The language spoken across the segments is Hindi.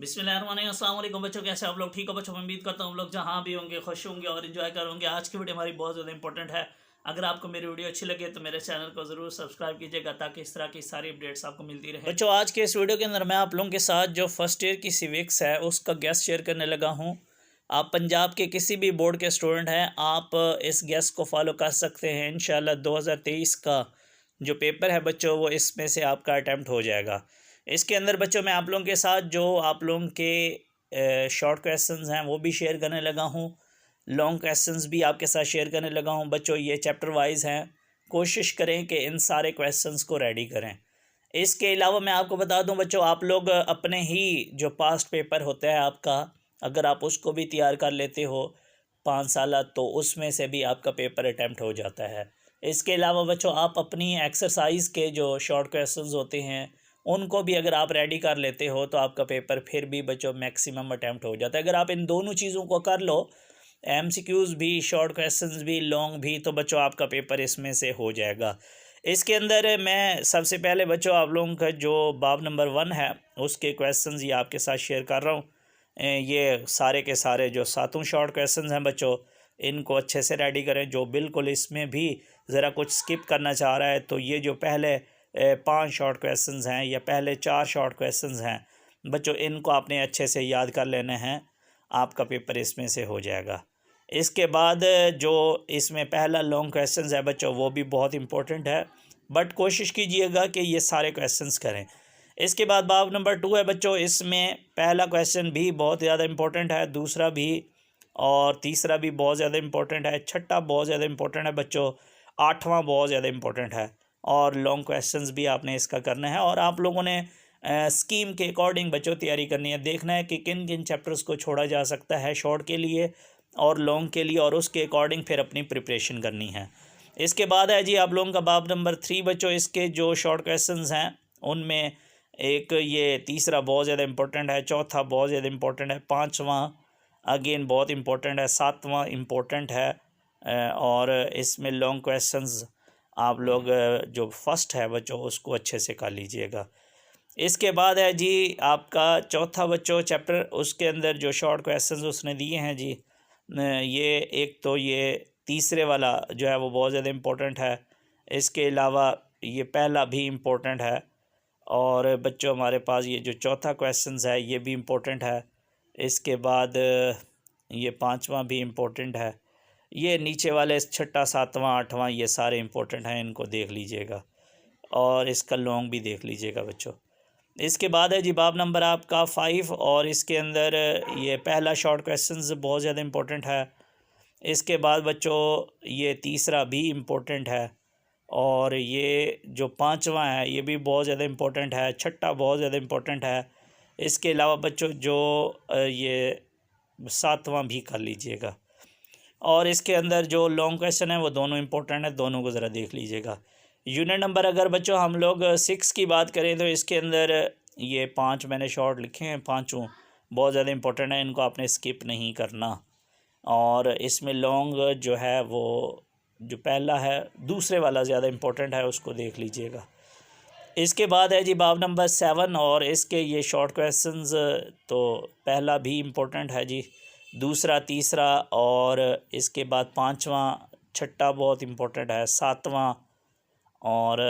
बिस्मिल्लाहिर्रहमानिर्रहीम। अस्सलाम वालेकुम बच्चों, कैसे आप लोग? ठीक हो बच्चों? मैं उम्मीद करता हूँ हम लोग जहाँ भी होंगे खुश होंगे और इन्जॉय करोगे। आज की वीडियो हमारी बहुत ज़्यादा इंपॉर्टेंट है। अगर आपको मेरी वीडियो अच्छी लगे तो मेरे चैनल को ज़रूर सब्सक्राइब कीजिएगा ताकि इस तरह की सारी अपडेट्स आपको मिलती रहे। बच्चों, आज के इस वीडियो के अंदर मैं आप लोगों के साथ जो फर्स्ट ईयर की सिविक्स है उसका गेस शेयर करने लगा हूँ। आप पंजाब के किसी भी बोर्ड के स्टूडेंट हैं, आप इस गेस को फॉलो कर सकते हैं। इंशाल्लाह 2023 का जो पेपर है बच्चों, वो इसमें से आपका अटैम्प्ट हो जाएगा। इसके अंदर बच्चों मैं आप लोगों के साथ जो आप लोगों के शॉर्ट क्वेश्चंस हैं वो भी शेयर करने लगा हूँ, लॉन्ग क्वेश्चंस भी आपके साथ शेयर करने लगा हूँ। बच्चों ये चैप्टर वाइज हैं, कोशिश करें कि इन सारे क्वेश्चंस को रेडी करें। इसके अलावा मैं आपको बता दूं बच्चों, आप लोग अपने ही जो पास्ट पेपर होता है आपका, अगर आप उसको भी तैयार कर लेते हो 5 साल, तो उसमें से भी आपका पेपर अटैम्प्ट हो जाता है। इसके अलावा बच्चों आप अपनी एक्सरसाइज के जो शॉर्ट क्वेश्चंस होते हैं उनको भी अगर आप रेडी कर लेते हो तो आपका पेपर फिर भी बच्चों मैक्सिमम अटैम्प्ट हो जाता है। अगर आप इन दोनों चीज़ों को कर लो, एमसीक्यूज़ भी, शॉर्ट क्वेश्चंस भी, लॉन्ग भी, तो बच्चों आपका पेपर इसमें से हो जाएगा। इसके अंदर मैं सबसे पहले बच्चों आप लोगों का जो बाब नंबर 1 है उसके क्वेश्चंस ये आपके साथ शेयर कर रहा हूँ। ये सारे के सारे जो 7 शॉर्ट क्वेश्चंस हैं बच्चों, इनको अच्छे से रेडी करें। जो बिल्कुल इसमें भी ज़रा कुछ स्किप करना चाह रहा है तो ये जो पहले 5 शॉर्ट क्वेश्चंस हैं या पहले 4 शॉर्ट क्वेश्चंस हैं बच्चों, इनको आपने अच्छे से याद कर लेने हैं, आपका पेपर इसमें से हो जाएगा। इसके बाद जो इसमें पहला लॉन्ग क्वेश्चंस है बच्चों, वो भी बहुत इंपॉर्टेंट है, बट कोशिश कीजिएगा कि ये सारे क्वेश्चंस करें। इसके बाद बाब नंबर 2 है बच्चों, इसमें पहला क्वेश्चन भी बहुत ज़्यादा इंपॉर्टेंट है, दूसरा भी और तीसरा भी बहुत ज़्यादा इंपॉर्टेंट है, छठा बहुत ज़्यादा इंपॉर्टेंट है बच्चों, आठवां बहुत ज़्यादा इंपॉर्टेंट है, और लॉन्ग क्वेश्चंस भी आपने इसका करना है। और आप लोगों ने स्कीम के अकॉर्डिंग बच्चों तैयारी करनी है, देखना है कि किन किन चैप्टर्स को छोड़ा जा सकता है शॉर्ट के लिए और लॉन्ग के लिए, और उसके अकॉर्डिंग फिर अपनी प्रिपरेशन करनी है। इसके बाद है जी आप लोगों का बाब नंबर 3 बच्चों, इसके जो शॉर्ट क्वेश्चंस हैं उनमें एक ये तीसरा बहुत ज़्यादा इंपॉर्टेंट है, चौथा बहुत ज़्यादा इंपॉर्टेंट है, पाँचवा अगेन बहुत इंपॉर्टेंट है, सातवां इंपॉर्टेंट है, और इसमें लॉन्ग क्वेश्चंस आप लोग जो फर्स्ट है बच्चों उसको अच्छे से कर लीजिएगा। इसके बाद है जी आपका चौथा बच्चों चैप्टर, उसके अंदर जो शॉर्ट क्वेश्चंस उसने दिए हैं जी, ये एक तो ये तीसरे वाला जो है वो बहुत ज़्यादा इम्पोर्टेंट है। इसके अलावा ये पहला भी इम्पोर्टेंट है, और बच्चों हमारे पास ये जो चौथा क्वेश्चंस है ये भी इम्पोर्टेंट है। इसके बाद ये पांचवा भी इम्पोर्टेंट है। ये नीचे वाले छठा, सातवां, आठवां ये सारे इम्पोर्टेंट हैं, इनको देख लीजिएगा, और इसका लॉन्ग भी देख लीजिएगा बच्चों। इसके बाद है जी बाब नंबर आपका 5, और इसके अंदर ये पहला शॉर्ट क्वेश्चंस बहुत ज़्यादा इम्पोर्टेंट है। इसके बाद बच्चों ये तीसरा भी इम्पोर्टेंट है, और ये जो पांचवा है ये भी बहुत ज़्यादा इम्पोर्टेंट है, छठा बहुत ज़्यादा इम्पोर्टेंट है। इसके अलावा बच्चों जो ये सातवां भी कर लीजिएगा, और इसके अंदर जो लॉन्ग क्वेश्चन है वो दोनों इम्पोर्टेंट है, दोनों को ज़रा देख लीजिएगा। यूनिट नंबर अगर बच्चों हम लोग 6 की बात करें तो इसके अंदर ये 5 मैंने शॉर्ट लिखे हैं, पाँचों बहुत ज़्यादा इंपॉर्टेंट है, इनको आपने स्किप नहीं करना। और इसमें लॉन्ग जो है वो जो पहला है दूसरे वाला ज़्यादा इंपॉर्टेंट है, उसको देख लीजिएगा। इसके बाद है जी बाब नंबर 7, और इसके ये शॉर्ट क्वेश्चंस तो पहला भी इम्पोर्टेंट है जी, दूसरा, तीसरा, और इसके बाद पांचवा, छठा बहुत इम्पोर्टेंट है, सातवां और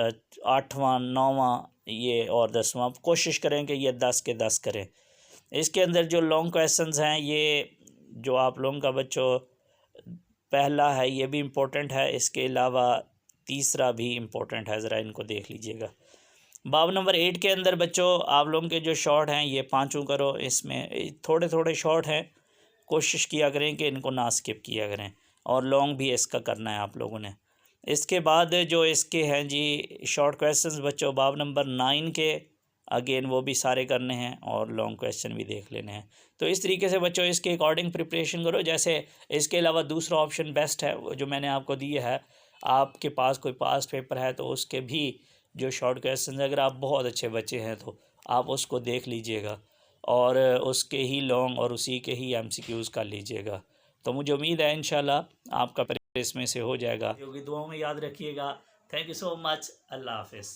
आठवां, नौवां ये, और 10वां। कोशिश करें कि ये 10 के 10 करें। इसके अंदर जो लॉन्ग क्वेश्चंस हैं ये जो आप लोगों का बच्चों पहला है ये भी इम्पोर्टेंट है, इसके अलावा तीसरा भी इम्पोर्टेंट है, ज़रा इनको देख लीजिएगा। बाब नंबर 8 के अंदर बच्चों आप लोगों के जो शॉर्ट हैं ये पाँचों करो, इसमें थोड़े थोड़े शॉर्ट हैं, कोशिश किया करें कि इनको ना स्किप किया करें, और लॉन्ग भी इसका करना है आप लोगों ने। इसके बाद जो इसके हैं जी शॉर्ट क्वेश्चंस बच्चों बाब नंबर 9 के, अगेन वो भी सारे करने हैं, और लॉन्ग क्वेश्चन भी देख लेने हैं। तो इस तरीके से बच्चों इसके अकॉर्डिंग प्रिपरेशन करो। जैसे इसके अलावा दूसरा ऑप्शन बेस्ट है वो जो मैंने आपको दिया है, आपके पास कोई पास्ट पेपर है तो उसके भी जो शॉर्ट क्वेश्चन अगर आप बहुत अच्छे बच्चे हैं तो आप उसको देख लीजिएगा, और उसके ही लॉन्ग और उसी के ही एमसीक्यूज़ कर लीजिएगा। तो मुझे उम्मीद है इंशाल्लाह आपका इसमें से हो जाएगा। योगी दुआओं में याद रखिएगा। Thank you so much. अल्लाह हाफिज़।